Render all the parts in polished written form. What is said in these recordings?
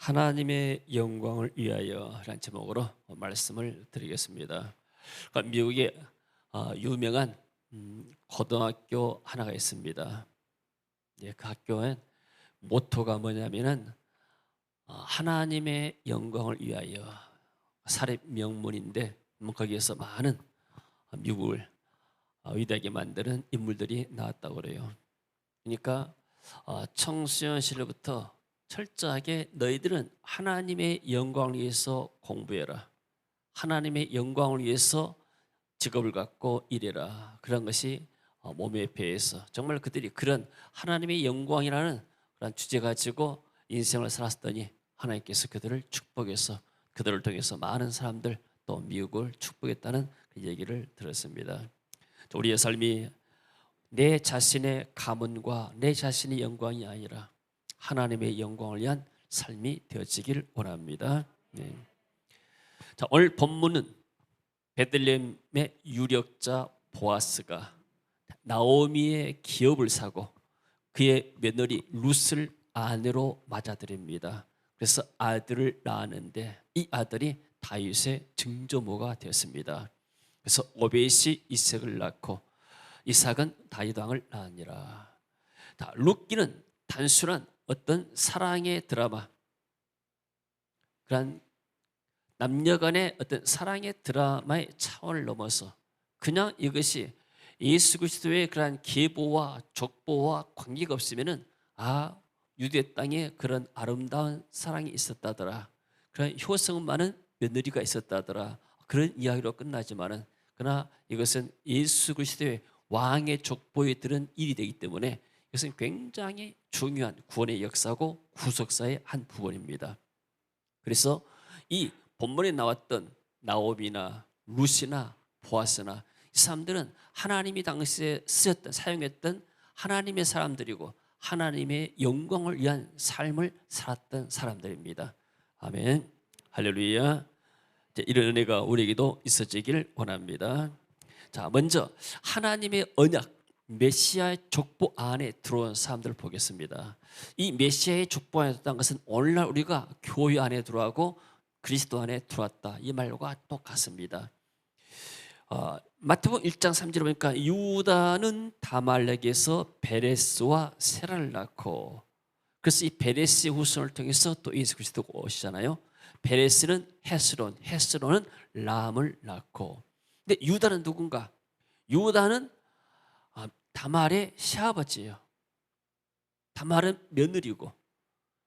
하나님의 영광을 위하여 라는 제목으로 말씀을 드리겠습니다. 그러니까 미국에 유명한 고등학교 하나가 있습니다. 그 학교엔 모토가 뭐냐면은 하나님의 영광을 위하여 사립 명문인데 거기에서 많은 미국을 위대하게 만드는 인물들이 나왔다고 그래요. 그러니까 청소년 시절부터 철저하게 너희들은 하나님의 영광을 위해서 공부해라. 하나님의 영광을 위해서 직업을 갖고 일해라. 그런 것이 몸에 배에서 정말 그들이 그런 하나님의 영광이라는 그런 주제 가지고 인생을 살았더니 하나님께서 그들을 축복해서 그들을 통해서 많은 사람들 또 미국을 축복했다는 그 얘기를 들었습니다. 우리의 삶이 내 자신의 가문과 내 자신의 영광이 아니라 하나님의 영광을 위한 삶이 되어지길 원합니다. 네. 자, 오늘 본문은 베들레헴의 유력자 보아스가 나오미의 기업을 사고 그의 며느리 룻을 아내로 맞아들입니다. 그래서 아들을 낳았는데 이 아들이 다윗의 증조모가 되었습니다. 그래서 오벳이 이삭을 낳고 이삭은 다윗 왕을 낳으니라. 룻기는 단순한 어떤 사랑의 드라마, 그런 남녀간의 어떤 사랑의 드라마의 차원을 넘어서 그냥 이것이 예수 그리스도의 그러한 계보와 족보와 관계가 없으면은 유대 땅에 그런 아름다운 사랑이 있었다더라, 그런 효성 많은 며느리가 있었다더라, 그런 이야기로 끝나지만은 그러나 이것은 예수 그리스도의 왕의 족보에 들은 일이 되기 때문에 이것은 굉장히 중요한 구원의 역사고 구속사의 한 부분입니다. 그래서 이 본문에 나왔던 나오미나 룻이나 보아스나 이 사람들은 하나님이 당시에 쓰였던 사용했던 하나님의 사람들이고 하나님의 영광을 위한 삶을 살았던 사람들입니다. 아멘, 할렐루야. 이런 은혜가 우리에게도 있어지길 원합니다. 자, 먼저 하나님의 언약 메시아의 족보 안에 들어온 사람들을 보겠습니다. 이 메시아의 족보 안에 들어온 것은 오늘날 우리가 교회 안에 들어가고 그리스도 안에 들어왔다, 이 말과 똑같습니다. 마태복음 1장 3절에 보니까 유다는 다말렉에서 베레스와 세라를 낳고, 그래서 이 베레스의 후손을 통해서 또 예수 그리스도가 오시잖아요. 베레스는 헤스론, 헤스론은 람을 낳고, 근데 유다는 누군가? 유다는 다말의 시아버지예요. 다말은 며느리고,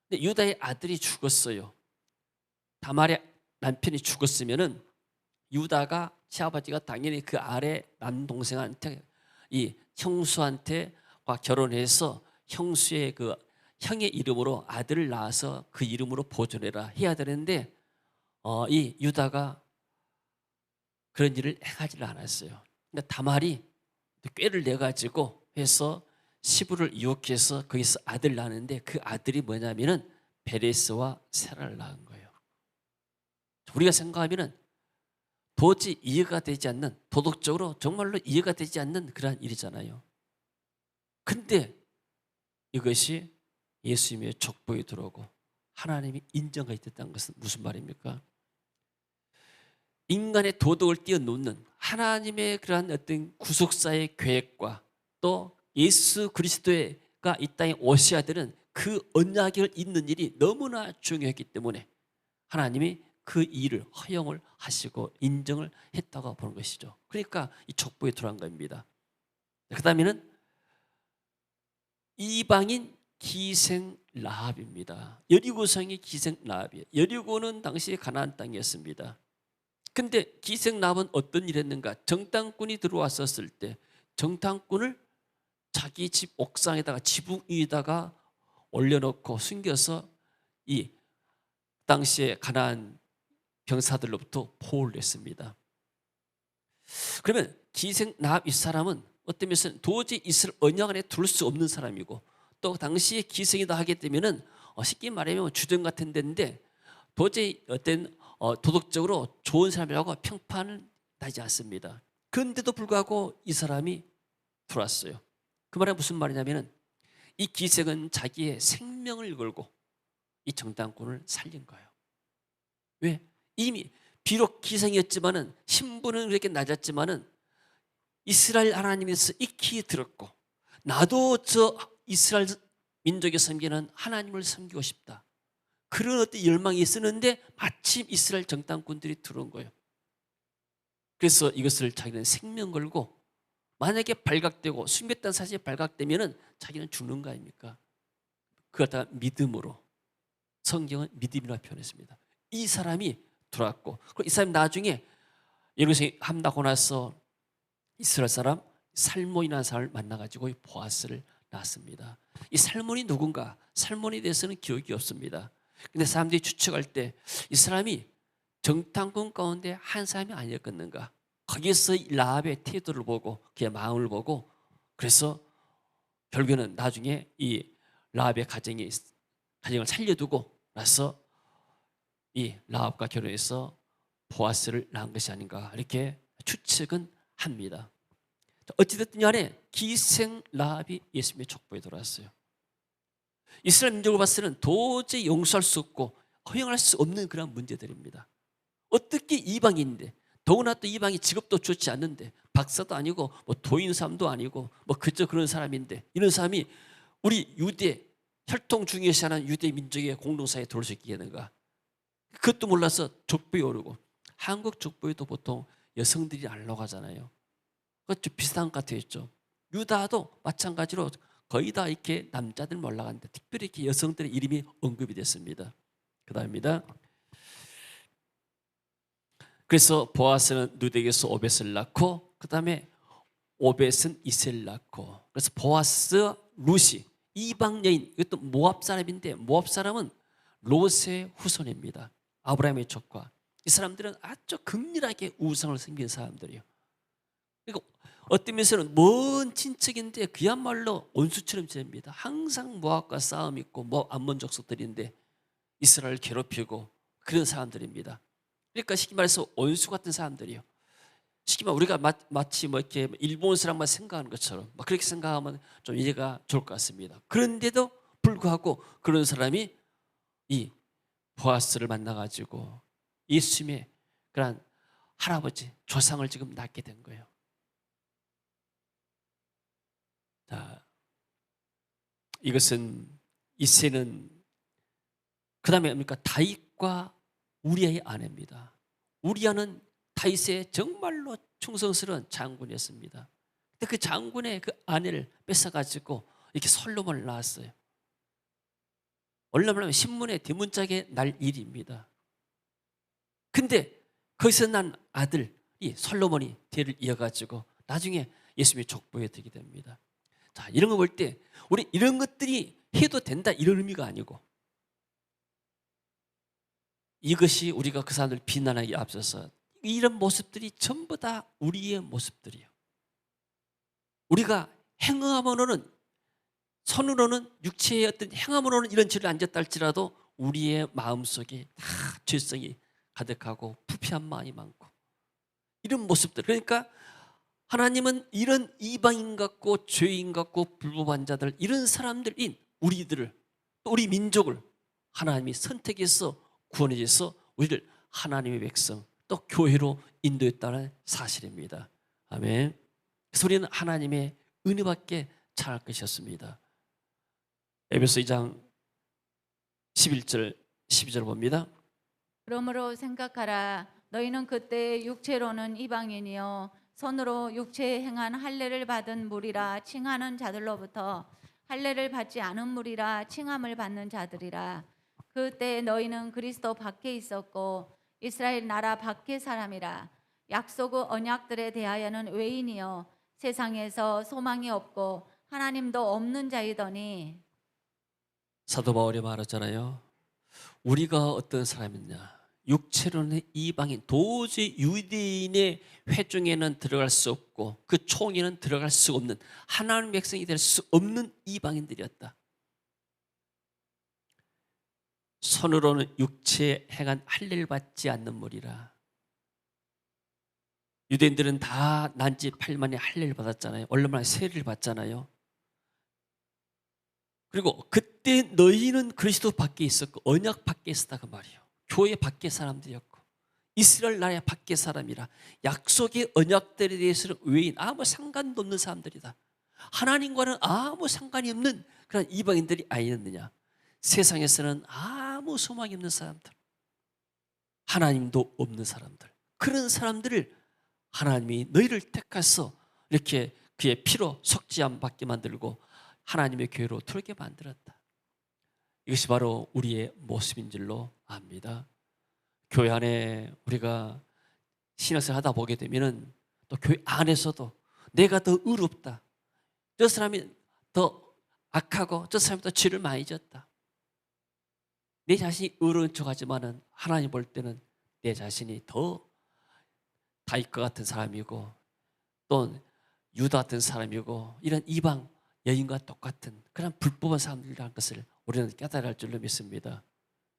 근데 유다의 아들이 죽었어요. 다말의 남편이 죽었으면은 유다가 시아버지가 당연히 그 아래 남동생한테 이 형수한테 결혼해서 형수의 그 형의 이름으로 아들을 낳아서 그 이름으로 보존해라 해야 되는데 이 유다가 그런 일을 행하지를 않았어요. 근데 다말이 꾀를 내 가지고 해서 시부를 유혹해서 거기서 아들 낳는데 그 아들이 뭐냐면은 베레스와 세라를 낳은 거예요. 우리가 생각하면은 도저히 이해가 되지 않는, 도덕적으로 정말로 이해가 되지 않는 그러한 일이잖아요. 근데 이것이 예수님의 족보에 들어오고 하나님이 인정하게 됐다는 것은 무슨 말입니까? 인간의 도덕을 뛰어넘는 하나님의 그러한 어떤 구속사의 계획과 또 예수 그리스도가 이 땅에 오셔야 되는 그 언약을 잇는 일이 너무나 중요했기 때문에 하나님이 그 일을 허용을 하시고 인정을 했다고 보는 것이죠. 그러니까 이 족보에 들어간 겁니다. 그 다음에는 이방인 기생 라합입니다. 여리고성이 기생 라합이에요. 여리고는 당시 가나안 땅이었습니다. 근데 기생 라합은 어떤 일을 했는가? 정탐꾼이 들어왔었을 때 정탐꾼을 자기 집 옥상에다가 지붕 위에다가 올려놓고 숨겨서 이 당시에 가나안 병사들로부터 보호를 했습니다. 그러면 기생 라합 이 사람은 어떤 면에서는 도저히 이스라엘 언약 안에 둘 수 없는 사람이고, 또 당시에 기생이다 하게 되면은 쉽게 말하면 주전 같은 데인데 도저히 어떤 도덕적으로 좋은 사람이라고 평판을 나지 않습니다. 그런데도 불구하고 이 사람이 들어왔어요. 그 말은 무슨 말이냐면은 이 기생은 자기의 생명을 걸고 이 정탐꾼을 살린 거예요. 왜? 이미 비록 기생이었지만은 신분은 그렇게 낮았지만은 이스라엘 하나님에서 익히 들었고 나도 저 이스라엘 민족이 섬기는 하나님을 섬기고 싶다. 그런 어떤 열망이 있었는데 마침 이스라엘 정탐꾼들이 들어온 거예요. 그래서 이것을 자기는 생명 걸고 만약에 발각되고 숨겼다는 사실이 발각되면은 자기는 죽는 거 아닙니까? 그걸 다 믿음으로 성경은 믿음이라 표현했습니다. 이 사람이 들어왔고 그리고 이 사람이 나중에 이런 것을 함나고 나서 이스라엘 사람 살몬이라는 사람을 만나가지고 보아스를 낳았습니다. 이 살몬이 누군가? 살몬에 대해서는 기억이 없습니다. 근데 사람들이 추측할 때 이 사람이 정탐꾼 가운데 한 사람이 아니었겠는가? 거기에서 라합의 태도를 보고 그의 마음을 보고 그래서 결국에는 나중에 이 라합의 가정을 살려두고 나서 이 라합과 결혼해서 보아스를 낳은 것이 아닌가 이렇게 추측은 합니다. 어찌됐든 간에 기생 라합이 예수님의 족보에 들어왔어요. 이스라엘 민족을 봤을 때는 도저히 용서할 수 없고 허용할 수 없는 그런 문제들입니다. 어떻게 이방인인데 더구나 또 이방이 직업도 좋지 않는데 박사도 아니고 뭐 도인 사람도 아니고 뭐 그저 그런 사람인데 이런 사람이 우리 유대 혈통 중요시하는 유대 민족의 공동사에 들어올 수 있게 되는가? 그것도 몰라서 족보에 오르고 한국 족보에도 보통 여성들이 안 올라가잖아요. 그것도 비슷한 것 같아요. 유다도 마찬가지로 거의 다 이렇게 남자들만 올라갔는데 특별히 이렇게 여성들의 이름이 언급이 됐습니다. 그 다음입니다. 그래서 보아스는 누덱에서 오벳을 낳고 그 다음에 오벳은 이세를 낳고 그래서 보아스, 루시 이방 여인 이것도 모압 사람인데 모압 사람은 롯의 후손입니다. 아브라함의 족과 이 사람들은 아주 극렬하게 우상을 섬기는 사람들이에요. 그리고 어떤 면에서는 먼 친척인데 그야말로 원수처럼 지냅니다. 항상 모압과 싸움 있고 모압 암몬 족속들인데 이스라엘을 괴롭히고 그런 사람들입니다. 그러니까 쉽게 말해서 원수 같은 사람들이에요. 쉽게 말해 우리가 마치 뭐 이렇게 일본 사람만 생각하는 것처럼 막 그렇게 생각하면 좀 이해가 좋을 것 같습니다. 그런데도 불구하고 그런 사람이 이 보아스를 만나가지고 예수님의 그런 할아버지 조상을 지금 낳게 된 거예요. 자, 이것은 이세는 그 다음에 뭡니까? 다윗과 우리아의 아내입니다. 우리아는 다윗의 정말로 충성스러운 장군이었습니다. 근데 그 장군의 그 아내를 뺏어가지고 이렇게 솔로몬을 낳았어요. 원래 신문에 대문짝에 날 일입니다. 근데 거기서 난 아들이 솔로몬이 대를 이어가지고 나중에 예수님의 족보에 들게 됩니다. 자, 이런 거 볼 때 우리 이런 것들이 해도 된다 이런 의미가 아니고 이것이 우리가 그 사람들 비난하기 앞서서 이런 모습들이 전부 다 우리의 모습들이에요. 우리가 행함으로는 손으로는 육체의 어떤 행함으로는 이런 죄를 안 졌다 할지라도 우리의 마음속에 다 죄성이 가득하고 부패한 마음이 많고 이런 모습들 그러니까 하나님은 이런 이방인 같고 죄인 같고 불법한 자들 이런 사람들인 우리들을 또 우리 민족을 하나님이 선택해서 구원해 주셔서 우리를 하나님의 백성 또 교회로 인도했다는 사실입니다. 아멘. 그래서 우리는 하나님의 은혜밖에 잘할 것이었습니다. 에베소 2장 11절 12절 봅니다. 그러므로 생각하라. 너희는 그때 육체로는 이방인이요 손으로 육체에 행한 할례를 받은 무리라 칭하는 자들로부터 할례를 받지 않은 무리라 칭함을 받는 자들이라. 그때 너희는 그리스도 밖에 있었고 이스라엘 나라 밖의 사람이라. 약속의 언약들에 대하여는 외인이요 세상에서 소망이 없고 하나님도 없는 자이더니. 사도 바울이 말했잖아요. 우리가 어떤 사람이냐? 육체로는 이방인, 도저히 유대인의 회중에는 들어갈 수 없고 그 총회는 들어갈 수 없는 하나님의 백성이 될 수 없는 이방인들이었다. 손으로는 육체에 행한 할례를 받지 않는 무리라. 유대인들은 다 난지 8만에 할례를 받았잖아요. 얼마나 세례를 받잖아요. 그리고 그때 너희는 그리스도 밖에 있었고 언약 밖에 있었다 그 말이에요. 교회 밖에 사람들이었고 이스라엘 나라의 밖에 사람이라 약속의 언약들에 대해서는 외인 아무 상관도 없는 사람들이다. 하나님과는 아무 상관이 없는 그런 이방인들이 아니었느냐. 세상에서는 아무 소망이 없는 사람들, 하나님도 없는 사람들, 그런 사람들을 하나님이 너희를 택해서 이렇게 그의 피로 속죄함 받게 만들고 하나님의 교회로 들게 만들었다. 이것이 바로 우리의 모습인 줄로 압니다. 교회 안에 우리가 신앙생활 하다 보게 되면은 또 교회 안에서도 내가 더 의롭다, 저 사람이 더 악하고 저 사람이 더 죄를 많이 졌다, 내 자신이 의로운 척하지만은 하나님 볼 때는 내 자신이 더 다윗과 같은 사람이고 또 유다 같은 사람이고 이런 이방 여인과 똑같은 그런 불법한 사람들이라는 것을 우리는 깨달을 줄로 믿습니다.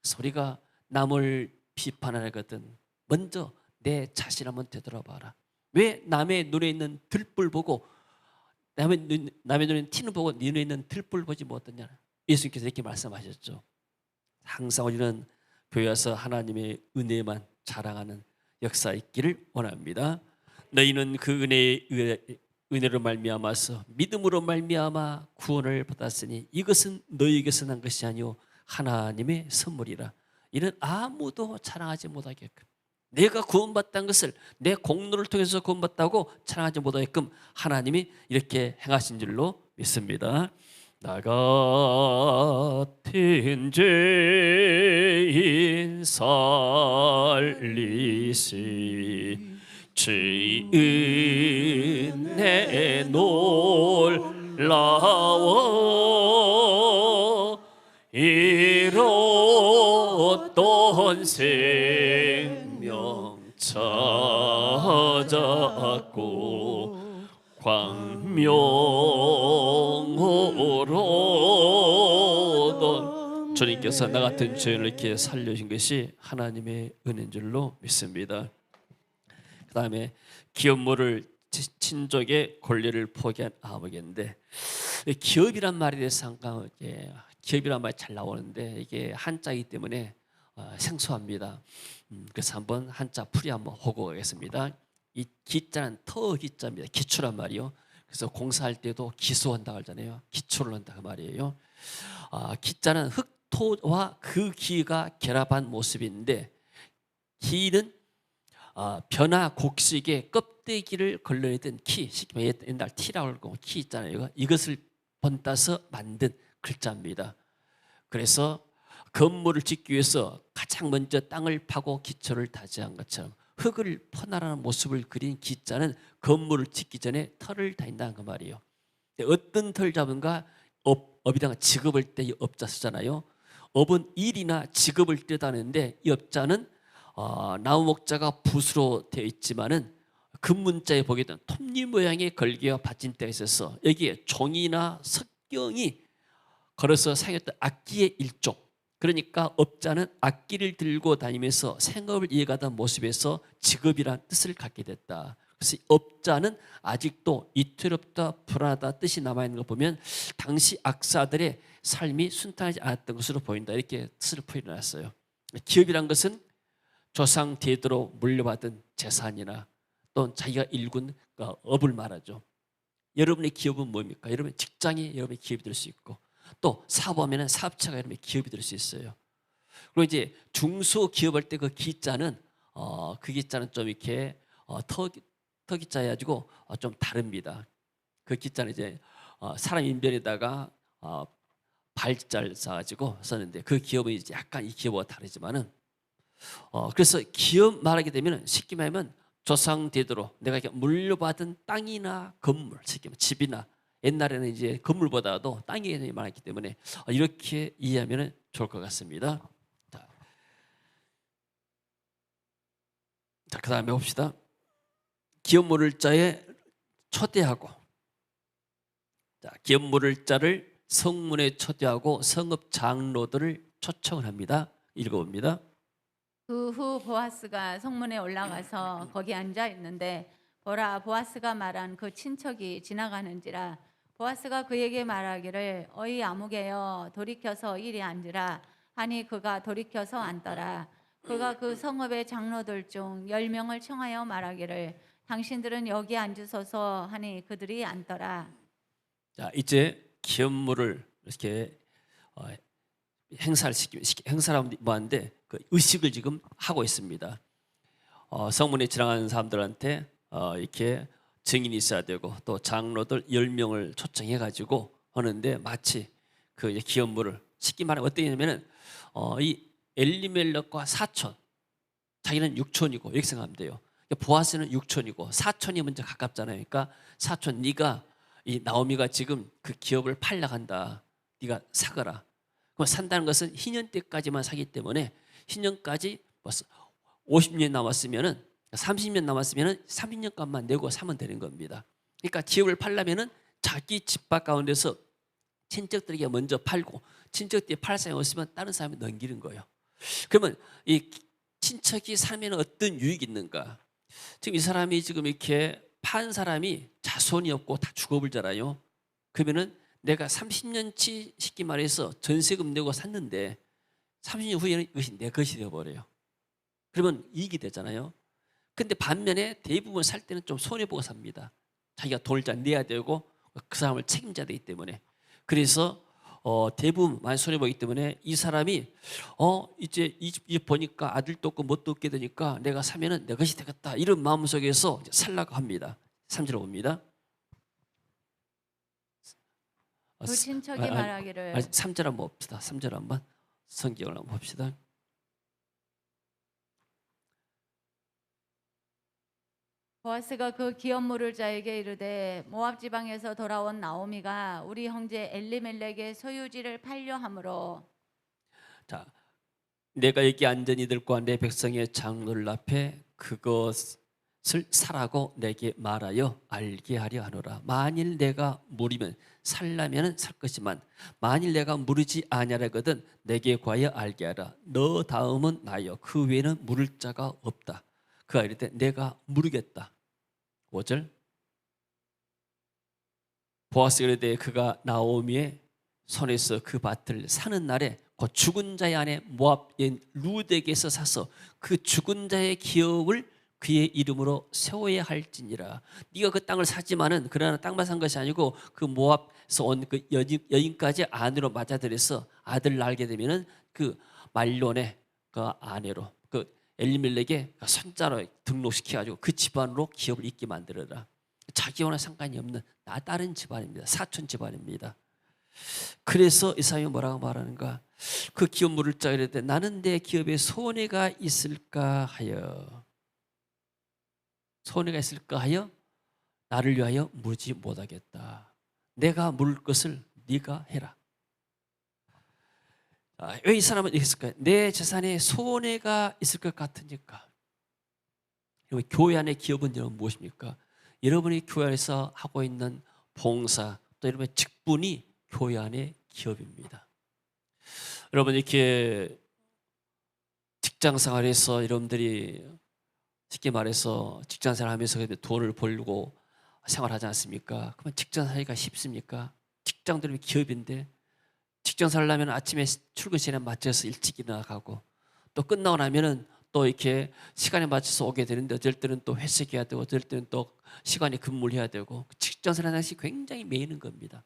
그래서 우리가 남을 비판하거든 먼저 내 자신 한번 되돌아봐라. 왜 남의 눈에 있는 들불 보고 남의 눈에 있는 티는 보고 네 눈에 있는 들불 보지 못하냐. 예수님께서 이렇게 말씀하셨죠. 항상 우리는 교회 와서 하나님의 은혜만 자랑하는 역사 있기를 원합니다. 너희는 그 은혜로 말미암아서 믿음으로 말미암아 구원을 받았으니 이것은 너희에게서 난 것이 아니요 하나님의 선물이라. 이는 아무도 자랑하지 못하게끔, 내가 구원받다는 것을 내 공로를 통해서 구원받다고 자랑하지 못하게끔 하나님이 이렇게 행하신 줄로 믿습니다. 나 같은 죄인 살리시 주의 은혜 놀라워 잃었던 생명 찾았고 광명으로 주님께서 나 같은 죄를 이렇게 살려준 것이 하나님의 은혜인 줄로 믿습니다. 그 다음에 기업물을 친족의 권리를 포기한 아버지인데, 기업이란 말에 대해서 항상 기업이란 말이 잘 나오는데 이게 한자이기 때문에 생소합니다. 그래서 한번 한자 풀이 한번 보고 가겠습니다. 이 기자는 터 기자입니다. 기초란 말이요. 그래서 공사할 때도 기소한다고 하잖아요. 기초를 한다 그 말이에요. 기자는 흙토와 그 기가 결합한 모습인데, 기는 변화 곡식의 껍데기를 걸러내던 키, 옛날 티라고 하고 키 있잖아요. 이것을 번따서 만든 글자입니다. 그래서 건물을 짓기 위해서 가장 먼저 땅을 파고 기초를 다지한 것처럼 흙을 퍼나가는 모습을 그린 기자는 건물을 짓기 전에 털을 다닌다는 그 말이에요. 어떤 털 잡은가? 업이랑 직업을 때 이 업자 쓰잖아요. 업은 일이나 직업을 뜻하는데 이 업자는 나무 목자가 붓으로 되어 있지만은 금문자에 보게 되면 톱니 모양의 걸개와 받침대가 있어서 여기에 종이나 석경이 걸어서 사용했던 악기의 일종. 그러니까 업자는 악기를 들고 다니면서 생업을 이어가던 모습에서 직업이라는 뜻을 갖게 됐다. 그래서 업자는 아직도 이태롭다 불안하다 뜻이 남아있는 거 보면 당시 악사들의 삶이 순탄하지 않았던 것으로 보인다. 이렇게 뜻을 표현해놨어요. 기업이란 것은 조상 대대로 물려받은 재산이나 또 자기가 일군 업을 말하죠. 여러분의 기업은 뭡니까? 여러분의 직장이 여러분의 기업이 될 수 있고 또 사업하면 사업체가 여러분의 기업이 될 수 있어요. 그리고 이제 중소기업할 때 그 기자는 그 기자는 좀 이렇게 터 기자 해가지고 좀 다릅니다. 그 기자는 이제 사람 인별에다가 발자를 써가지고 썼는데 그 기업은 이제 약간 이 기업과 다르지만은 그래서 기업 말하게 되면 쉽게 말하면 조상 대대로 내가 이렇게 물려받은 땅이나 건물, 쉽게 말하면 집이나 옛날에는 이제 건물보다도 땅이 많았기 때문에 이렇게 이해하면 좋을 것 같습니다. 자, 그 다음에 봅시다. 기업 모를 자에 초대하고, 자, 기업 모를 자를 성문에 초대하고 성읍 장로들을 초청을 합니다. 읽어봅니다. 그 후 보아스가 성문에 올라가서 거기 앉아 있는데 보라, 보아스가 말한 그 친척이 지나가는지라. 보아스가 그에게 말하기를 어이 아무개여 돌이켜서 이리 앉으라 하니 그가 돌이켜서 앉더라. 그가 그 성읍의 장로들 중 10명을 청하여 말하기를 당신들은 여기 앉으소서 하니 그들이 앉더라. 자, 이제 기업물을 이렇게 행사를 뭐 하는데 그 의식을 지금 하고 있습니다. 성문에 지나가는 사람들한테 이렇게 증인이 있어야 되고 또 장로들 10명을 초청해 가지고 하는데 마치 그 이제 기업물을 쉽게 말하면 어떻게냐면은 이 엘리멜렉과 사촌, 자기는 육촌이고 이렇게 생각하면 돼요. 보아스는 육촌이고 사촌이 먼저 가깝잖아요. 그러니까 사촌, 네가 이 나오미가 지금 그 기업을 팔려간다. 네가 사거라. 그럼 산다는 것은 희년 때까지만 사기 때문에 희년까지 50년 남았으면은 30년 남았으면은 30년간만 내고 사면 되는 겁니다. 그러니까 기업을 팔려면은 자기 집밖 가운데서 친척들에게 먼저 팔고 친척들이 팔 사람이 없으면 다른 사람이 넘기는 거예요. 그러면 이 친척이 살면 어떤 유익이 있는가? 지금 이 사람이 지금 이렇게 판 사람이 자손이 없고 다 죽어버리잖아요. 그러면은 내가 30년치 쉽게 말해서 전세금 내고 샀는데 30년 후에는 이것이 내 것이 되어버려요. 그러면 이익이 되잖아요. 근데 반면에 대부분 살 때는 좀 손해보고 삽니다. 자기가 돈을 잘 내야 되고 그 사람을 책임져야 되기 때문에. 그래서 대부분 많이 손해보기 때문에 이 사람이 이제 이 집 보니까 아들도 없고 뭣도 없게 되니까 내가 사면은 내 것이 되겠다 이런 마음속에서 살라고 합니다. 3절로 봅니다. 그 친척이 말하기를 3절 한번 봅시다. 3절 한번 성경을 한번 봅시다. 보아스가 그 기업물을 자에게 이르되 모압 지방에서 돌아온 나오미가 우리 형제 엘리멜렉의 소유지를 팔려 함으로. 자, 내가 여기 앉은 이들과 내 백성의 장로들 앞에 그것을 사라고 내게 말하여 알게 하려 하노라. 만일 내가 물으면 살라면 살 것이만 만일 내가 물으지 아니하거든 내게 과여 알게 하라. 너 다음은 나여 그 외에는 물을 자가 없다. 그가 이르되 내가 물으겠다. 5절 보아스가 이르되 그가 나오미의 손에서 그 밭을 사는 날에 그 죽은 자의 아내 모압인 룻에게서 사서 그 죽은 자의 기업을 그의 이름으로 세워야 할지니라. 네가 그 땅을 사지만은 그러나 땅만 산 것이 아니고 그 모압에서 온 그 여인까지 아내로 맞아들여서 아들을 낳게 되면은 그 말론의 그 아내로 그 엘리멜렉의 손자로 등록시켜가지고 그 집안으로 기업을 잇게 만들어라. 자기와는 상관이 없는 다른 집안입니다. 사촌 집안입니다. 그래서 이 사람이 뭐라고 말하는가? 그 기업 물을 자 이르되 나는 내 기업에 손해가 있을까 하여 나를 위하여 물지 못하겠다. 내가 물을 것을 네가 해라. 왜 이 사람은 이렇게 했을까요? 내 재산에 손해가 있을 것 같으니까. 교회 안의 기업은 여러분 무엇입니까? 여러분이 교회 안에서 하고 있는 봉사 또 여러분의 직분이 교회 안의 기업입니다. 여러분 이렇게 직장 생활에서 여러분들이 쉽게 말해서 직장 생활하면서 돈을 벌고 생활하지 않습니까? 그러면 직장 생활하기가 쉽습니까? 직장 들으면 기업인데 직장 살려면 아침에 출근 시간에 맞춰서 일찍 일어나가고 또 끝나고 나면은 또 이렇게 시간에 맞춰서 오게 되는데 어쩔 때는 또 회식해야 되고 어쩔 때는 또 시간에 근무를 해야 되고 직장 생활하는 것이 굉장히 매이는 겁니다.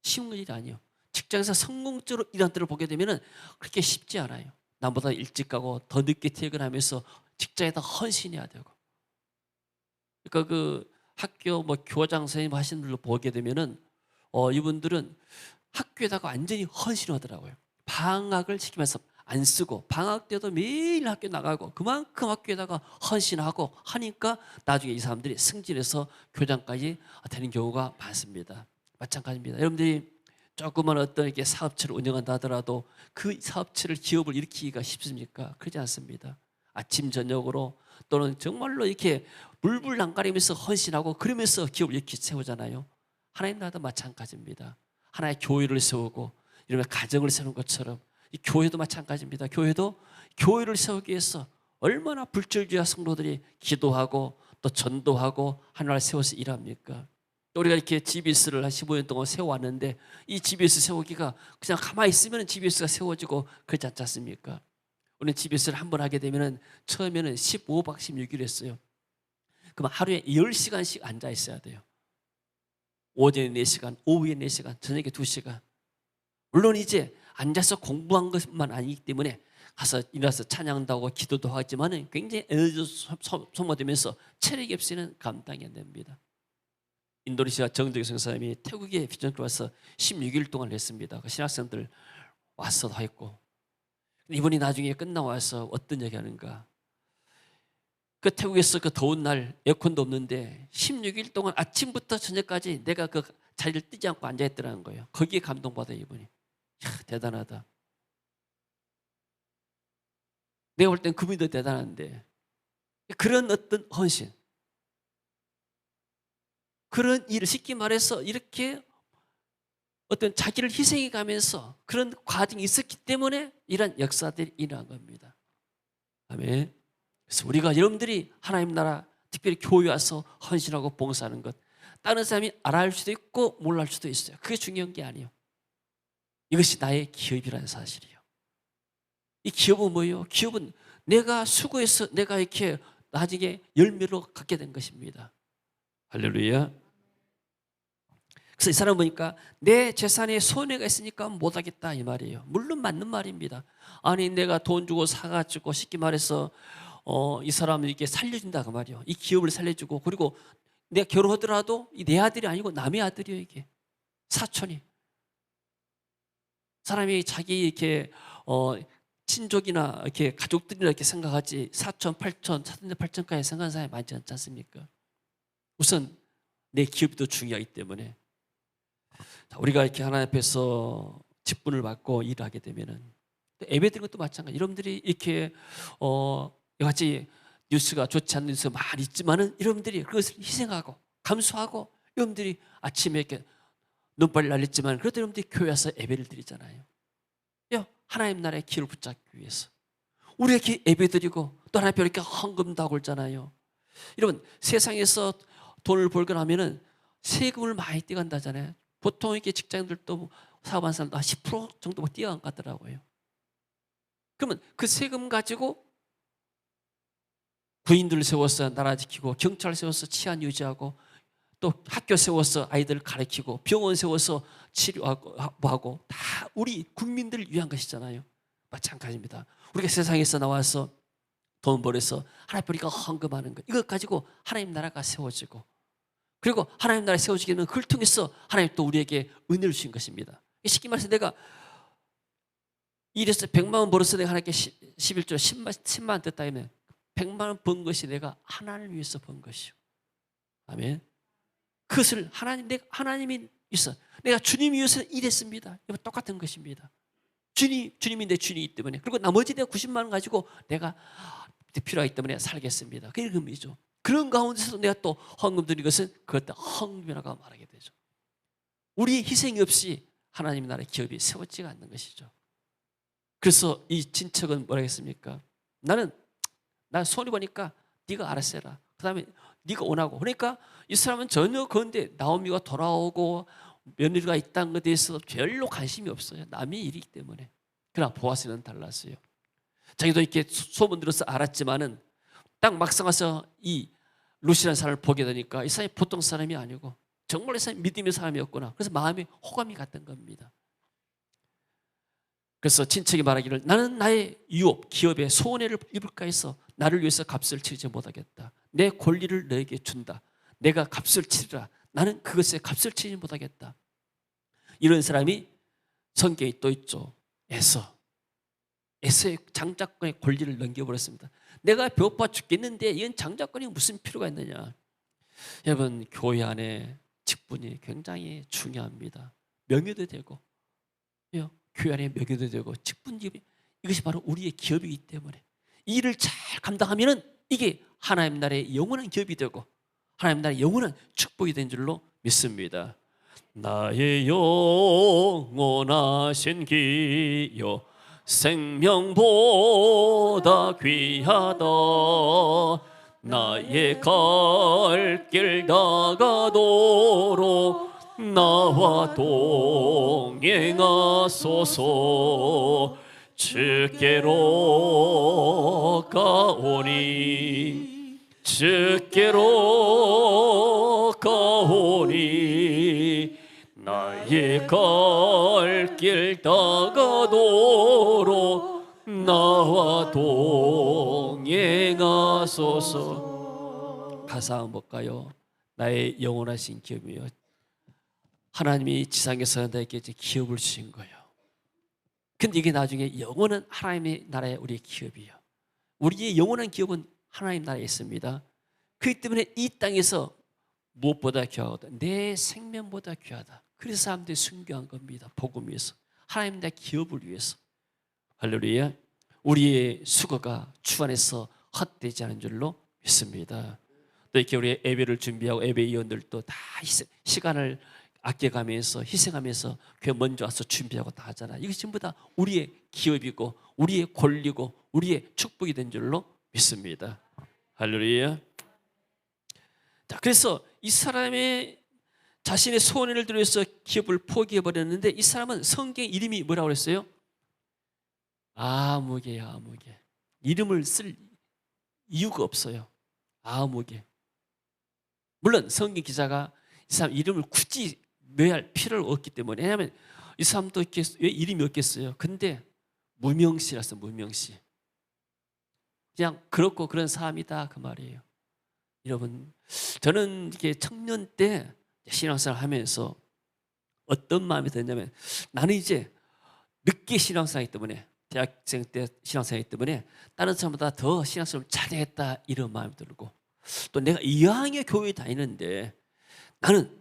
쉬운 일이 아니에요. 직장에서 성공적으로 일하는 때를 보게 되면은 그렇게 쉽지 않아요. 남보다 일찍 가고 더 늦게 퇴근하면서 직장에다 헌신해야 되고. 그러니까 그 학교 뭐 교장 선생님 하시는 분들 보게 되면은 이분들은 학교에다가 완전히 헌신하더라고요. 방학을 시키면서 안 쓰고 방학 때도 매일 학교 나가고 그만큼 학교에다가 헌신하고 하니까 나중에 이 사람들이 승진해서 교장까지 되는 경우가 많습니다. 마찬가지입니다. 여러분들이 조그만 어떤 이렇게 사업체를 운영한다 하더라도 그 사업체를 기업을 일으키기가 쉽습니까? 그렇지 않습니다. 아침 저녁으로 또는 정말로 이렇게 물불 안 가리면서 헌신하고 그러면서 기업을 이렇게 세우잖아요. 하나님 나라도 마찬가지입니다. 하나의 교회를 세우고 이러면 가정을 세우는 것처럼 이 교회도 마찬가지입니다. 교회도 교회를 세우기 위해서 얼마나 불철주야 성도들이 기도하고 또 전도하고 하나님을 세워서 일합니까? 또 우리가 이렇게 GBS를 한 15년 동안 세워왔는데 이 GBS 세우기가 그냥 가만히 있으면 GBS가 세워지고 그렇지 않지 않습니까? 우리는 GBS를 한 번 하게 되면 처음에는 15박 16일 했어요. 그럼 하루에 10시간씩 앉아 있어야 돼요. 오전에 4시간, 오후에 4시간, 저녁에 2시간. 물론 이제 앉아서 공부한 것만 아니기 때문에 가서 일어나서 찬양도 하고 기도도 하지만 굉장히 에너지도 소모되면서 체력이 없이는 감당이 안 됩니다. 인도네시아 정덕희 선생님이 태국에 비전교회 와서 16일 동안 했습니다. 그 신학생들 와서 다 했고, 이분이 나중에 끝나고 와서 어떤 얘기 하는가. 그 태국에서 그 더운 날 에어컨도 없는데 16일 동안 아침부터 저녁까지 내가 그 자리를 뜨지 않고 앉아있더라는 거예요. 거기에 감동받아요, 이분이. 이야, 대단하다. 내가 볼 땐 그분이 더 대단한데, 그런 어떤 헌신, 그런 일을 쉽게 말해서 이렇게 어떤 자기를 희생해 가면서 그런 과정이 있었기 때문에 이런 역사들이 일어난 겁니다. 아멘. 그래서 우리가 여러분들이 하나님 나라, 특별히 교회 와서 헌신하고 봉사하는 것, 다른 사람이 알아할 수도 있고 몰라 할 수도 있어요. 그게 중요한 게 아니에요. 이것이 나의 기업이라는 사실이에요. 이 기업은 뭐예요? 기업은 내가 수고해서 내가 이렇게 나중에 열매로 갖게 된 것입니다. 할렐루야. 그래서 이 사람 보니까 내 재산에 손해가 있으니까 못하겠다 이 말이에요. 물론 맞는 말입니다. 아니 내가 돈 주고 사가지고 쉽게 말해서 이 사람을 이렇게 살려준다 그 말이에요. 이 기업을 살려주고, 그리고 내가 결혼하더라도 내 아들이 아니고 남의 아들이에요. 이게 사촌이. 사람이 자기 이렇게 친족이나 이렇게 가족들이나 이렇게 생각하지 사촌, 팔촌, 사촌, 팔촌까지 생각하는 사람이 많지 않지 않습니까? 우선 내 기업이 더 중요하기 때문에 우리가 이렇게 하나님 앞에서 직분을 받고 일을 하게 되면은 예배드리는 것도 마찬가지. 여러분들이 이렇게 같이 뉴스가 좋지 않은 뉴스가 많이 있지만은 여러분들이 그것을 희생하고 감수하고 여러분들이 아침에 이렇게 눈발을 날렸지만 그래도 여러분들이 교회 와서 예배를 드리잖아요. 하나님 나라의 길을 붙잡기 위해서 우리 이렇게 예배드리고 또 하나님 앞에 이렇게 헌금도 하고 있잖아요. 여러분 세상에서 돈을 벌거나 하면은 세금을 많이 떼간다잖아요. 보통 이렇게 직장인들도 사업하는 사람도 한 10% 정도 떼어간 것 같더라고요. 그러면 그 세금 가지고 군인들을 세워서 나라 지키고, 경찰 세워서 치안 유지하고, 또 학교 세워서 아이들 가르치고, 병원 세워서 치료하고 다 우리 국민들을 위한 것이잖아요. 마찬가지입니다. 우리가 세상에서 나와서 돈 벌어서 하나님 우리가 헌금하는 것, 이것 가지고 하나님 나라가 세워지고, 그리고 하나님 나라가 세워지게 되면 그걸 통해서 하나님 또 우리에게 은혜를 주신 것입니다. 쉽게 말해서 내가 일해서 100만 원 벌어서 내가 하나님께 11조 10만 원 뜯다 하면 100만 원 번 것이 내가 하나님을 위해서 번 것이요. 아멘. 그것을 하나님이 있어. 내가 주님 위해서 일했습니다. 이거 똑같은 것입니다. 주님이 내 주님이기 때문에. 그리고 나머지 내가 90만 원 가지고 내가 필요하기 때문에 살겠습니다. 그게 의미죠. 그런 가운데서도 내가 또 헌금 드린 것은 그것도 헌금이라고 말하게 되죠. 우리의 희생이 없이 하나님 나라의 기업이 세워지가 않는 것이죠. 그래서 이 친척은 뭐라 했습니까? 나 손이 보니까 네가 알아서 해라. 그 다음에 네가 원하고. 그러니까 이 사람은 전혀 그런데 나오미가 돌아오고 며느리가 있다는 것에 대해서 별로 관심이 없어요. 남의 일이기 때문에. 그러나 보아스는 달랐어요. 자기도 이렇게 소문 들어서 알았지만은 딱 막상 와서 이 루시라는 사람을 보게 되니까 이 사람이 보통 사람이 아니고 정말 이 사람이 믿음의 사람이었구나. 그래서 마음에 호감이 갔던 겁니다. 그래서 친척이 말하기를 나는 나의 유업, 기업에 손해를 입을까 해서 나를 위해서 값을 치르지 못하겠다. 내 권리를 너에게 준다. 내가 값을 치르라. 나는 그것에 값을 치르지 못하겠다. 이런 사람이 성경에 또 있죠. 에서의 장자권의 권리를 넘겨버렸습니다. 내가 배고파 죽겠는데 이건 장자권이 무슨 필요가 있느냐. 여러분 교회 안에 직분이 굉장히 중요합니다. 명예도 되고 교회 안에 명예도 되고 직분이 이것이 바로 우리의 기업이기 때문에 이 일을 잘 감당하면은 이게 하나님 나라의 영원한 기업이 되고 하나님 나라의 영원한 축복이 된 줄로 믿습니다. 나의 영원하신 기여 생명보다 귀하다. 나의 갈 길 다가도록 나와 동행하소서. 주께로 가오니 주께로 가오니 나의 갈 길 다가도록 나와 동행하소서. 가사 한번 볼까요? 나의 영원하신 기업이요. 하나님이 지상에서 나에게 이제 기업을 주신 거예요. 근데 이게 나중에 영원한 하나님의 나라의 우리의 기업이에요. 우리의 영원한 기업은 하나님 나라에 있습니다. 그렇기 때문에 이 땅에서 무엇보다 귀하다, 내 생명보다 귀하다. 그래서 사람들이 순교한 겁니다. 복음 위해서, 하나님 나라의 기업을 위해서. 할렐루야. 우리의 수고가 주 안에서 헛되지 않은 줄로 믿습니다. 또 이렇게 우리 예배를 준비하고 예배 위원들도 다 시간을 아껴가면서 희생하면서 교회 먼저 와서 준비하고 다 하잖아. 이것이 전부 다 우리의 기업이고 우리의 권리고 우리의 축복이 된 줄로 믿습니다. 할렐루야. 자, 그래서 이 사람의 자신의 소원을 들여서 기업을 포기해 버렸는데, 이 사람은 성경 이름이 뭐라고 그랬어요? 아무개야, 아무개. 이름을 쓸 이유가 없어요. 아무개. 물론 성경 기자가 이 사람 이름을 굳이 넣어야 할 필요가 없기 때문에, 왜냐하면 이 사람도 이렇게 왜 이름이 없겠어요? 근데 무명시라서, 무명시. 그냥 그렇고 그런 사람이다 그 말이에요. 여러분, 저는 이렇게 청년 때 신앙생활 하면서 어떤 마음이 들었냐면, 나는 이제 늦게 신앙생활하기 때문에, 대학생 때 신앙생활하기 때문에 다른 사람보다 더 신앙생활을 잘했다 이런 마음이 들고, 또 내가 이왕에 교회 다니는데 나는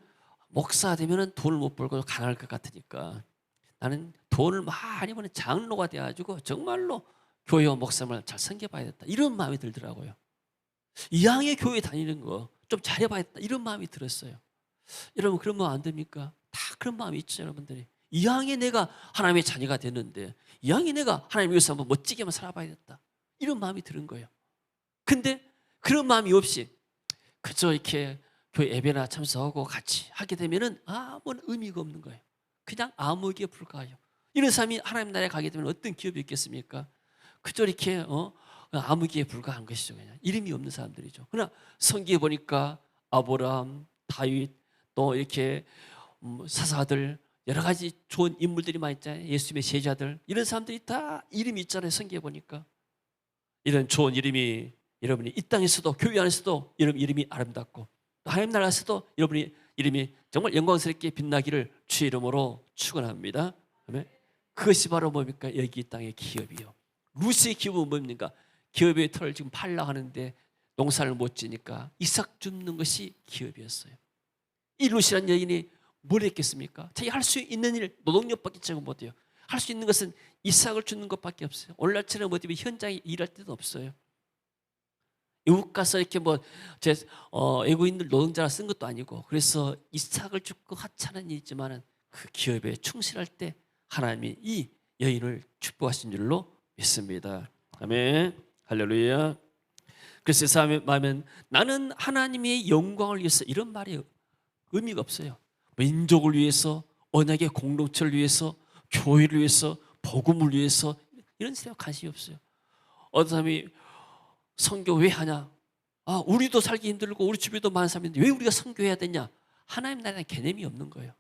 목사 되면 돈을 못 벌고 가난할 것 같으니까 나는 돈을 많이 버는 장로가 돼가지고 정말로 교회와 목사를 잘 섬겨봐야겠다 이런 마음이 들더라고요. 이왕에 교회 다니는 거 좀 잘해봐야겠다 이런 마음이 들었어요. 여러분, 그런 마음 안 듭니까? 다 그런 마음이 있죠, 여러분들이. 이왕에 내가 하나님의 자녀가 됐는데, 이왕에 내가 하나님 위해서 한번 멋지게 한번 살아봐야겠다 이런 마음이 드는 거예요. 근데 그런 마음이 없이 그저 이렇게 교회 예배나 참석하고 같이 하게 되면은 아무런 의미가 없는 거예요. 그냥 아무에게 불과해요. 이런 사람이 하나님 나라에 가게 되면 어떤 기업이 있겠습니까? 그저 이렇게 아무기에 불과한 것이죠. 그냥 이름이 없는 사람들이죠. 그러나 성경에 보니까 아브라함, 다윗, 또 이렇게 사사들, 여러 가지 좋은 인물들이 많이 있잖아요. 예수님의 제자들, 이런 사람들이 다 이름이 있잖아요. 성경에 보니까. 이런 좋은 이름이 여러분이 이 땅에서도, 교회 안에서도 여러분 이름이 아름답고, 또 하나님 나라에서도 여러분이 이름이 정말 영광스럽게 빛나기를 주의 이름으로 축원합니다. 아멘. 그것이 바로 뭡니까? 여기 이 땅의 기업이요. 루스의 기업은 뭡니까? 기업의 털을 지금 팔라 하는데 농사를 못 지니까 이삭 줍는 것이 기업이었어요. 이 루시라는 여인이 뭘 했겠습니까? 자기 할 수 있는 일, 노동력밖에 제공 못해요. 할 수 있는 것은 이삭을 주는 것밖에 없어요. 오늘날처럼 어디 현장에 일할 때도 없어요. 외국 가서 이렇게 외국인들 노동자라 쓴 것도 아니고, 그래서 이삭을 줍고 하찮은 일이지만은 그 기업에 충실할 때 하나님이 이 여인을 축복하신 줄로 믿습니다. 아멘. 할렐루야. 그래서 이 사람의 마음은 나는 하나님의 영광을 위해서, 이런 말이 의미가 없어요. 민족을 위해서, 언약의 공동체를 위해서, 교회를 위해서, 복음을 위해서, 이런 생각 관심이 없어요. 어떤 사람이 선교 왜 하냐? 우리도 살기 힘들고 우리 주변에도 많은 사람인데 왜 우리가 선교해야 되냐? 하나님 나라에 개념이 없는 거예요.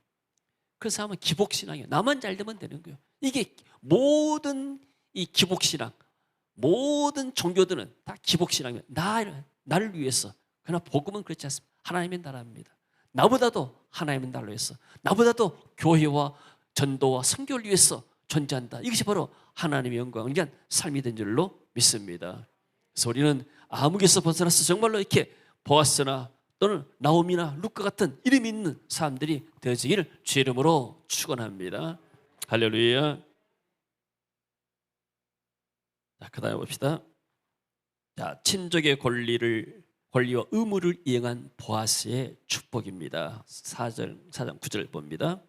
그래서 하면 기복신앙이에요. 나만 잘 되면 되는 거예요. 이게 모든 이 기복신앙, 모든 종교들은 다 기복신앙이에요. 나를 위해서. 그러나 복음은 그렇지 않습니다. 하나님의 나라입니다. 나보다도 하나님의 나라를 위해서, 나보다도 교회와 전도와 선교를 위해서 존재한다. 이것이 바로 하나님의 영광을 위한 삶이 된 줄로 믿습니다. 그래서 우리는 암흑에서 벗어나서 정말로 이렇게 보아스나 또는 나오미나 루카 같은 이름이 있는 사람들이 되어지기를 주의 이름으로 축원합니다. 할렐루야. 자, 그다음에 봅시다. 자, 친족의 권리와 의무를 이행한 보아스의 축복입니다. 4장 9절 봅니다.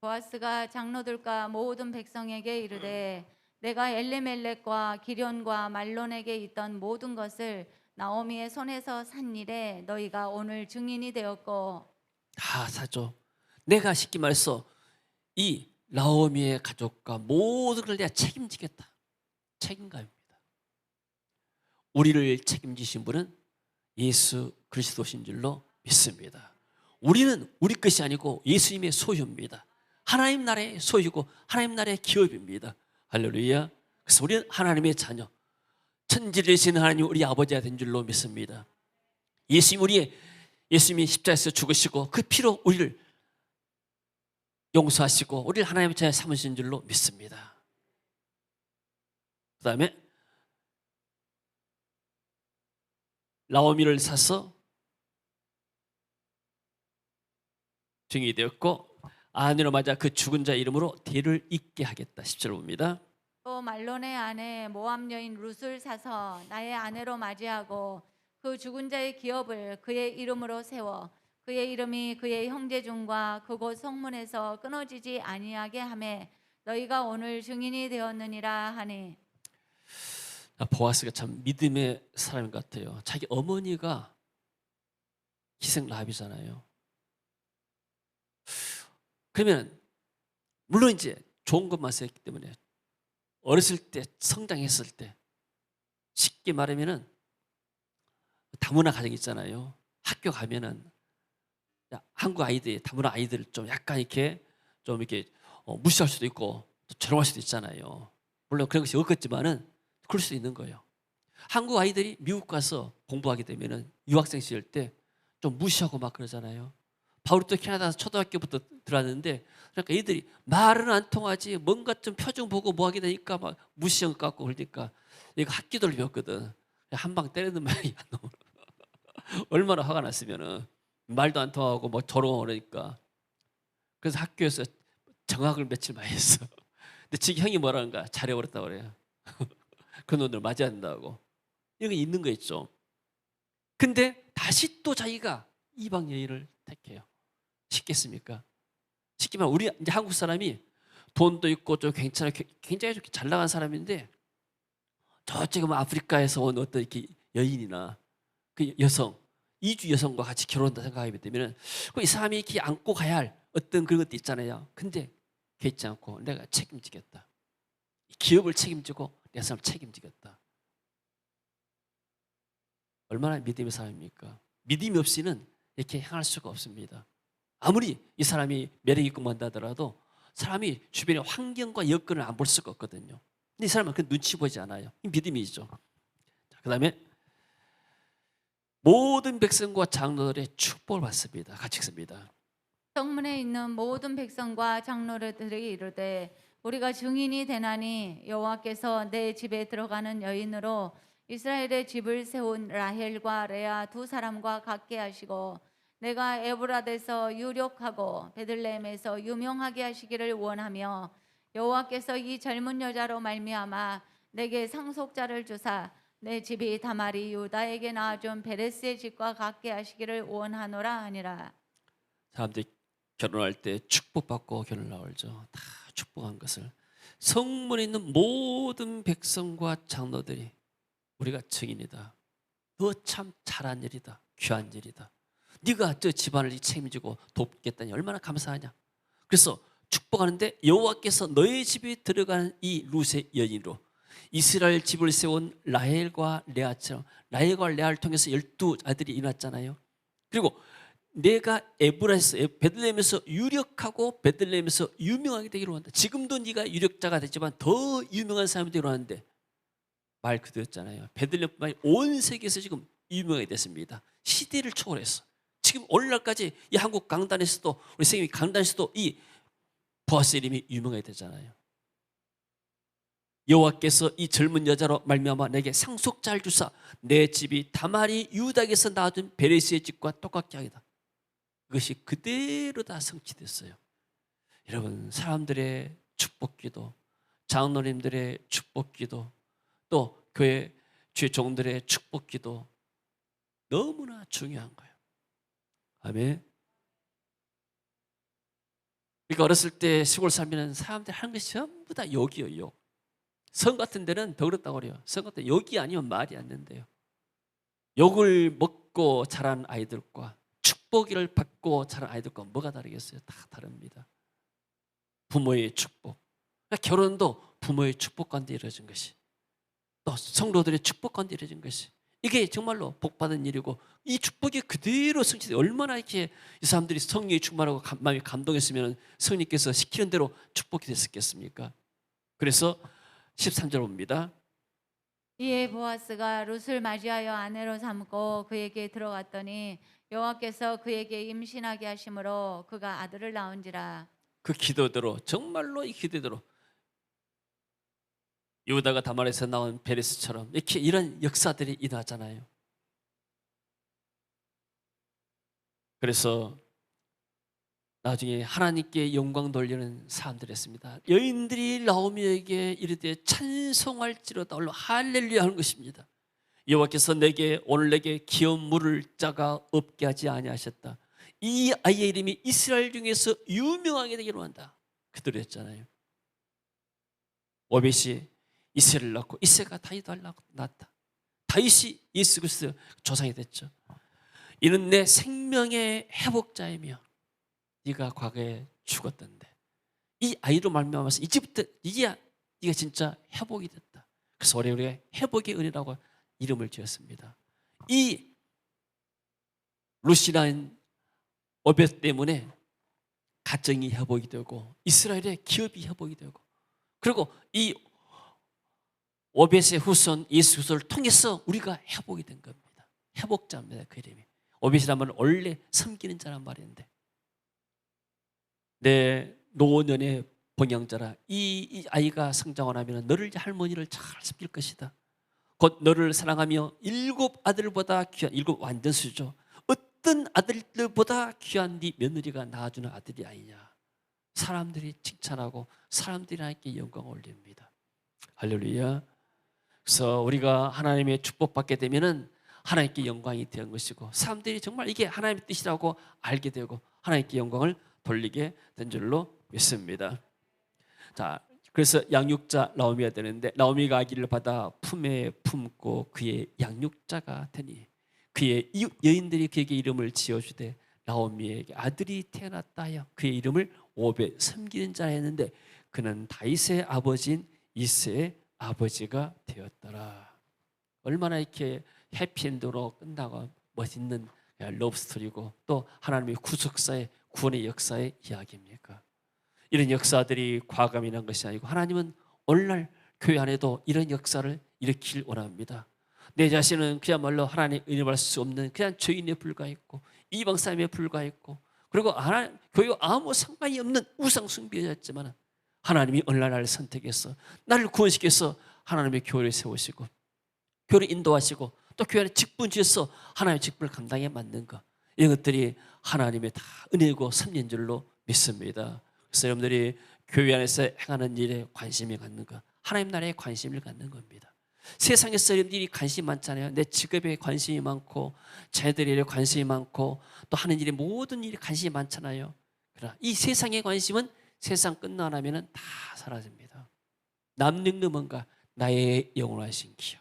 보아스가 장로들과 모든 백성에게 이르되 내가 엘레멜렉과 기련과 말론에게 있던 모든 것을 나오미의 손에서 산 일에 너희가 오늘 증인이 되었고 다 사죠. 내가 쉽게 말해서 이 나오미의 가족과 모든 걸 내가 책임지겠다. 책임감입니다. 우리를 책임지신 분은 예수 그리스도신 줄로 믿습니다. 우리는 우리 것이 아니고 예수님의 소유입니다. 하나님 나라의 소유고 하나님 나라의 기업입니다. 할렐루야. 그래서 우리는 하나님의 자녀, 천지를 지으신 하나님 우리 아버지가 된 줄로 믿습니다. 예수님이 십자가에서 죽으시고 그 피로 우리를 용서하시고 우리를 하나님의 자녀 삼으신 줄로 믿습니다. 그 다음에 나오미를 사서 증인이 되었고 아내로 맞아 그 죽은 자 이름으로 대를 잇게 하겠다. 10절 봅니다. 또 말론의 아내 모압 여인 룻을 사서 나의 아내로 맞이하고 그 죽은 자의 기업을 그의 이름으로 세워 그의 이름이 그의 형제 중과 그곳 성문에서 끊어지지 아니하게 하매 너희가 오늘 증인이 되었느니라 하니. 보아스가 참 믿음의 사람 같아요. 자기 어머니가 희생 라합이잖아요. 그러면 물론 이제 좋은 것만 썼기 때문에 어렸을 때 성장했을 때 쉽게 말하면은 다문화 가정 있잖아요. 학교 가면은 한국 아이들 다문화 아이들 좀 약간 이렇게 무시할 수도 있고 또 조롱할 수도 있잖아요. 물론 그런 것이 없겠지만은 그럴 수도 있는 거예요. 한국 아이들이 미국 가서 공부하게 되면은 유학생 시절 때 좀 무시하고 막 그러잖아요. 바울이 또 캐나다 초등학교부터 들어왔는데 그러니까 애들이 말은 안 통하지 뭔가 좀 표정 보고 뭐 하게 되니까 막 무시형 같고 그러니까 얘가 학기도를 배웠거든. 한 방 때리는 말이야. 얼마나 화가 났으면은 말도 안 통하고 뭐 조롱 그러니까. 그래서 학교에서 정학을 며칠 많이 했어. 근데 지금 형이 뭐라는가 잘해버렸다고 그래요. 그 놈들 맞아야 된다고. 이런 게 있는 거 있죠. 근데 다시 또 자기가 이방 여인을 택해요. 쉽겠습니까? 쉽게 말하면 우리 이제 한국 사람이 돈도 있고 좀 굉장히 좋게 잘 나간 사람인데 저쪽에 뭐 아프리카에서 온 어떤 이렇게 여인이나 그 여성, 이주 여성과 같이 결혼한다 생각하게 되면은 이 사람이 이렇게 안고 가야 할 어떤 그런 것도 있잖아요. 근데 그렇지 않고 내가 책임지겠다. 기업을 책임지고 내 사람을 책임지겠다. 얼마나 믿음의 사람입니까? 믿음이 없이는 이렇게 행할 수가 없습니다. 아무리 이 사람이 매력 있고 뭔다 하더라도 사람이 주변의 환경과 여건을 안 볼 수가 없거든요. 근데 이 사람은 그 눈치 보지 않아요. 이 믿음이죠. 그 다음에 모든 백성과 장로들의 축복을 받습니다. 같이 읽습니다. 성문에 있는 모든 백성과 장로들이 이르되 우리가 증인이 되나니 여호와께서 내 집에 들어가는 여인으로 이스라엘의 집을 세운 라헬과 레아 두 사람과 같게 하시고 내가 에브라데서 유력하고 베들레헴에서 유명하게 하시기를 원하며 여호와께서 이 젊은 여자로 말미암아 내게 상속자를 주사 내 집이 다말이 유다에게 낳아준 베레스의 집과 같게 하시기를 원하노라 하니라. 사람들이 결혼할 때 축복받고 결혼 나오죠. 다 축복한 것을 성문에 있는 모든 백성과 장로들이 우리가 증인이다. 너 참 잘한 일이다. 귀한 일이다. 네가 저 집안을 책임지고 돕겠다니 얼마나 감사하냐. 그래서 축복하는데 여호와께서 너의 집에 들어가는 이 룻의 여인으로 이스라엘 집을 세운 라헬과 레아처럼 라헬과 레아를 통해서 12 아들이 일어났잖아요. 그리고 내가 에브라에서 베들레헴에서 유력하고 베들레헴에서 유명하게 되기로 한다. 지금도 네가 유력자가 되지만 더 유명한 사람이 되기로 하는데 말 그대로였잖아요. 베들레헴뿐만 아니라 온 세계에서 지금 유명하게 됐습니다. 시대를 초월했어. 지금 오늘날까지 이 한국 강단에서도 우리 선생님이 강단에서도 이 보아스 이름이 유명하게 되잖아요. 여호와께서 이 젊은 여자로 말미암아 내게 상속자를 주사 내 집이 다말이 유다에게서 낳아준 베레스의 집과 똑같게 하겠다. 그것이 그대로 다 성취됐어요. 여러분 사람들의 축복기도 장로님들의 축복기도 또 교회 주의 종들의 축복기도 너무나 중요한 거예요. 아멘. 그러니까 어렸을 때 시골 살면 사람들이 하는 것이 전부 다 욕이에요. 욕. 성 같은 데는 더 그렇다고 그래요. 성 같은 데 욕이 아니면 말이 안 된대요. 욕을 먹고 자란 아이들과 축복을 받고 자란 아이들과 뭐가 다르겠어요? 다 다릅니다. 부모의 축복. 그러니까 결혼도 부모의 축복 가운데 이루어진 것이, 또 성도들의 축복 가운데 이루어진 것이, 이게 정말로 복받은 일이고, 이 축복이 그대로 성취돼 얼마나 이렇게 이 사람들이 성령이 충만하고 마음이 감동했으면 성령께서 시키는 대로 축복이 됐었겠습니까? 그래서 13절 봅니다. 이에 보아스가 룻을 맞이하여 아내로 삼고 그에게 들어갔더니 여호와께서 그에게 임신하게 하심으로 그가 아들을 낳은지라. 그 기도대로, 정말로 이 기도대로 유다가 다말에서 나온 베레스처럼 이렇게 이런 역사들이 일어나잖아요. 그래서 나중에 하나님께 영광 돌리는 사람들이었습니다. 여인들이 나오미에게 이르되 찬송할지로다 얼른 할렐루야 하는 것입니다. 여호와께서 오늘 내게 기업 물을 자가 없게 하지 아니하셨다. 이 아이의 이름이 이스라엘 중에서 유명하게 되기로 한다. 그대로 했잖아요. 오벳이 이새를 낳고 이새가 다윗을 낳았다. 다윗이 예수 그리스도의 조상이 됐죠. 이는 내 생명의 회복자이며 네가 과거에 죽었던데 이 아이로 말미암아서 이제부터 네가 진짜 회복이 됐다. 그래서 우리가 회복의 은혜라고 이름을 지었습니다. 이 룻이라는 오벳 때문에 가정이 회복이 되고 이스라엘의 기업이 회복이 되고, 그리고 이 오벳의 후손 예수 그리스도를 통해서 우리가 회복이 된 겁니다. 회복자입니다. 그 이름이. 오벳이라면 원래 섬기는 자란 말인데, 내 노년의 봉양자라, 이 아이가 성장을 하면 너를 할머니를 잘 섬길 것이다. 곧 너를 사랑하며 7 아들보다 귀한, 7 완전수죠. 어떤 아들들보다 귀한 네 며느리가 낳아주는 아들이 아니냐. 사람들이 칭찬하고 사람들이 하나님께 영광을 올립니다. 할렐루야. 그래서 우리가 하나님의 축복받게 되면은 하나님께 영광이 되는 것이고, 사람들이 정말 이게 하나님의 뜻이라고 알게 되고 하나님께 영광을 돌리게 된 줄로 믿습니다. 자, 그래서 양육자 나오미가 되는데, 나오미가 아기를 받아 품에 품고 그의 양육자가 되니 그의 여인들이 그에게 이름을 지어주되 나오미에게 아들이 태어났다 하여 그의 이름을 오벳 섬기는 자라 했는데 그는 다윗의 아버지인 이새의 아버지가 되었더라. 얼마나 이렇게 해피엔드로 끝나고 멋있는 러브스토리고 또 하나님의 구속사의 구원의 역사의 이야기입니까? 이런 역사들이 과감히 난 것이 아니고 하나님은 오늘날 교회 안에도 이런 역사를 일으키길 원합니다. 내 자신은 그야말로 하나님의 은혜 받을 수 없는 그냥 죄인에 불과했고 이방 사람에 불과했고, 그리고 교회와 아무 상관이 없는 우상 숭배자였지만 하나님이 오늘날 나를 선택해서 나를 구원시켜서 하나님의 교회를 세우시고 교회를 인도하시고 또 교회 안에 직분 주셔서 하나님의 직분을 감당해 만든 것, 이런 것들이 하나님의 다 은혜고 섭리인 줄로 믿습니다. 그래서 여러분들이 교회 안에서 행하는 일에 관심이 갖는 것, 하나님 나라에 관심을 갖는 겁니다. 세상에서 여러분들이 관심이 많잖아요. 내 직업에 관심이 많고 자녀들의 일에 관심이 많고 또 하는 일에 모든 일에 관심이 많잖아요. 그러나 이 세상의 관심은 세상 끝나면 다 사라집니다. 남는 건 뭔가 나의 영원하신 기업,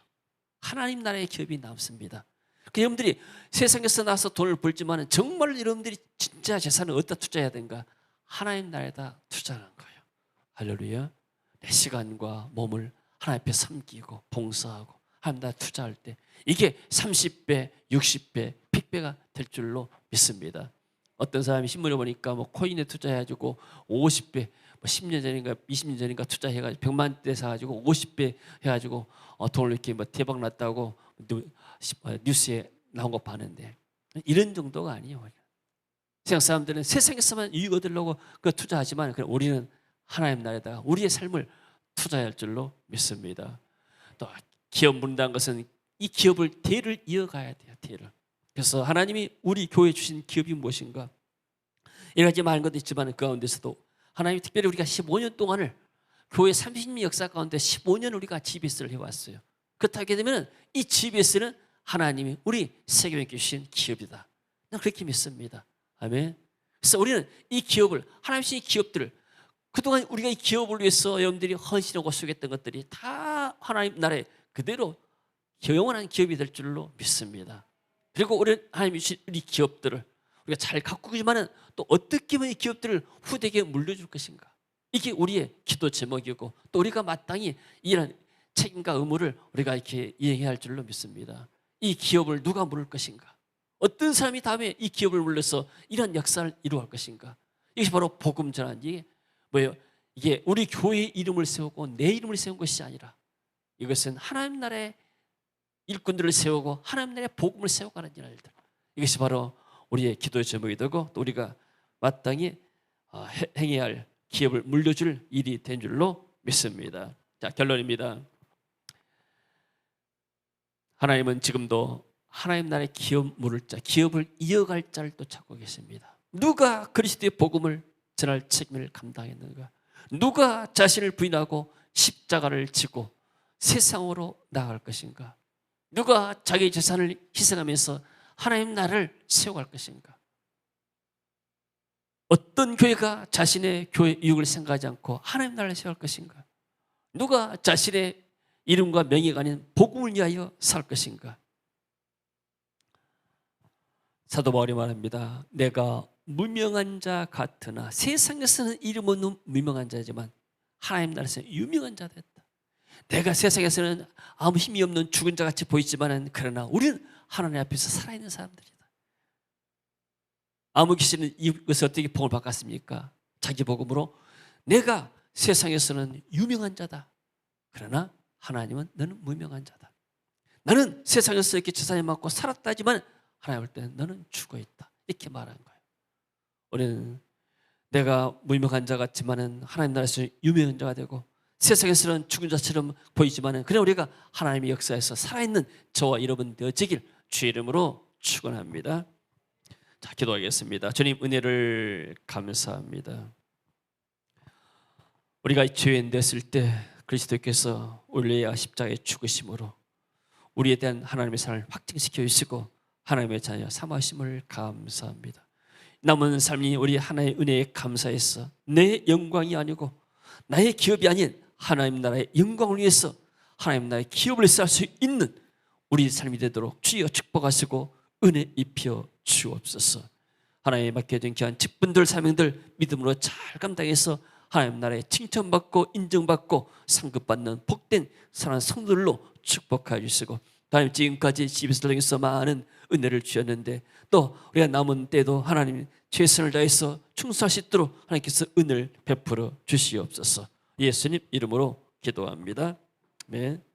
하나님 나라의 기업이 남습니다. 여러분들이 세상에서 나서 돈을 벌지만 정말 여러분들이 진짜 재산을 어디다 투자해야 되는가? 하나님 나라에다 투자하는 거예요. 할렐루야. 내 시간과 몸을 하나님 앞에 섬기고 봉사하고 하나님 나라에 투자할 때 이게 30배, 60배, 100배가 될 줄로 믿습니다. 어떤 사람이 신문에 보니까 뭐 코인에 투자해가지고 50배, 뭐 10년 전인가 20년 전인가 투자해가지고 100만 대 사가지고 50배 해가지고 돈을 이렇게 뭐 대박 났다고 뉴스에 나온 거 봤는데, 이런 정도가 아니에요. 세상 사람들은 세상에서만 이익 얻으려고 그 투자하지만 우리는 하나님 나라에다가 우리의 삶을 투자할 줄로 믿습니다. 또 기업 문다는 것은 이 기업을 대를 이어가야 돼요. 대를. 그래서 하나님이 우리 교회에 주신 기업이 무엇인가? 여러 가지 많은 것도 있지만 그 가운데서도 하나님이 특별히 우리가 15년 동안을 교회 30년 역사 가운데 15년 우리가 GBS를 해왔어요. 그렇게 되면 이 GBS는 하나님이 우리 세계교회에 주신 기업이다. 난 그렇게 믿습니다. 아멘. 그래서 우리는 이 기업을, 하나님 주신 이 기업들을, 그동안 우리가 이 기업을 위해서 여러분들이 헌신하고 수고했던 것들이 다 하나님 나라에 그대로 영원한 기업이 될 줄로 믿습니다. 그리고 우리 하나님이 주신 이 기업들을 우리가 잘 가꾸지만은 또 어떻게 하면 이 기업들을 후대에게 물려줄 것인가? 이게 우리의 기도 제목이고 또 우리가 마땅히 이런 책임과 의무를 우리가 이렇게 이행해야 할 줄로 믿습니다. 이 기업을 누가 물을 것인가? 어떤 사람이 다음에 이 기업을 물려서 이런 역사를 이루어갈 것인가? 이것이 바로 복음 전환이 뭐예요? 이게 우리 교회의 이름을 세우고 내 이름을 세운 것이 아니라 이것은 하나님 나라의 일꾼들을 세우고 하나님 나라의 복음을 세워가는 일들. 이것이 바로 우리의 기도의 제목이 되고 또 우리가 마땅히 행해야 할 기업을 물려줄 일이 된 줄로 믿습니다. 자, 결론입니다. 하나님은 지금도 하나님 나라의 기업 물을 자, 기업을 이어갈 자를 또 찾고 계십니다. 누가 그리스도의 복음을 전할 책임을 감당했는가? 누가 자신을 부인하고 십자가를 지고 세상으로 나아갈 것인가? 누가 자기 재산을 희생하면서 하나님 나라를 세워갈 것인가? 어떤 교회가 자신의 교회 이익을 생각하지 않고 하나님 나라를 세워갈 것인가? 누가 자신의 이름과 명예가 아닌 복음을 위하여 살 것인가? 사도 바울이 말합니다. 내가 무명한 자 같으나 세상에서는 이름 없는 무명한 자지만 하나님 나라에서는 유명한 자가 됐다. 내가 세상에서는 아무 힘이 없는 죽은 자 같이 보이지만 그러나 우리는 하나님 앞에서 살아있는 사람들이다. 아무 귀신은 이것을 어떻게 복을 바꿨습니까? 자기 복음으로 내가 세상에서는 유명한 자다. 그러나 하나님은 너는 무명한 자다. 나는 세상에서 이렇게 재산이 많고 살았다지만 하나님 볼 때는 너는 죽어있다. 이렇게 말하는 거예요. 우리는 내가 무명한 자 같지만은 하나님 나라에서 유명한 자가 되고 세상에서는 죽은 자처럼 보이지만은 그냥 우리가 하나님의 역사에서 살아있는 저와 여러분 되어지길 주의 이름으로 축원합니다. 자, 기도하겠습니다. 주님 은혜를 감사합니다. 우리가 죄인 됐을 때 그리스도께서 올레야 십자가에 죽으심으로 우리에 대한 하나님의 사랑을 확증시켜 주시고 하나님의 자녀 삼으심을 감사합니다. 남은 삶이 우리 하나님의 은혜에 감사해서 내 영광이 아니고 나의 기업이 아닌 하나님 나라의 영광을 위해서 하나님 나라의 기업을 쌓을 수 있는 우리 삶이 되도록 주여 축복하시고 은혜 입혀 주옵소서. 하나님의 맡겨진 귀한 직분들 사명들 믿음으로 잘 감당해서 하나님 나라에 칭찬받고 인정받고 상급받는 복된 사랑하는 성도들로 축복하여 주시고 하나님 지금까지 집에서 통해서 많은 은혜를 주셨는데 또 우리가 남은 때도 하나님 최선을 다해서 충성할 수 있도록 하나님께서 은혜를 베풀어 주시옵소서. 예수님 이름으로 기도합니다. 아멘.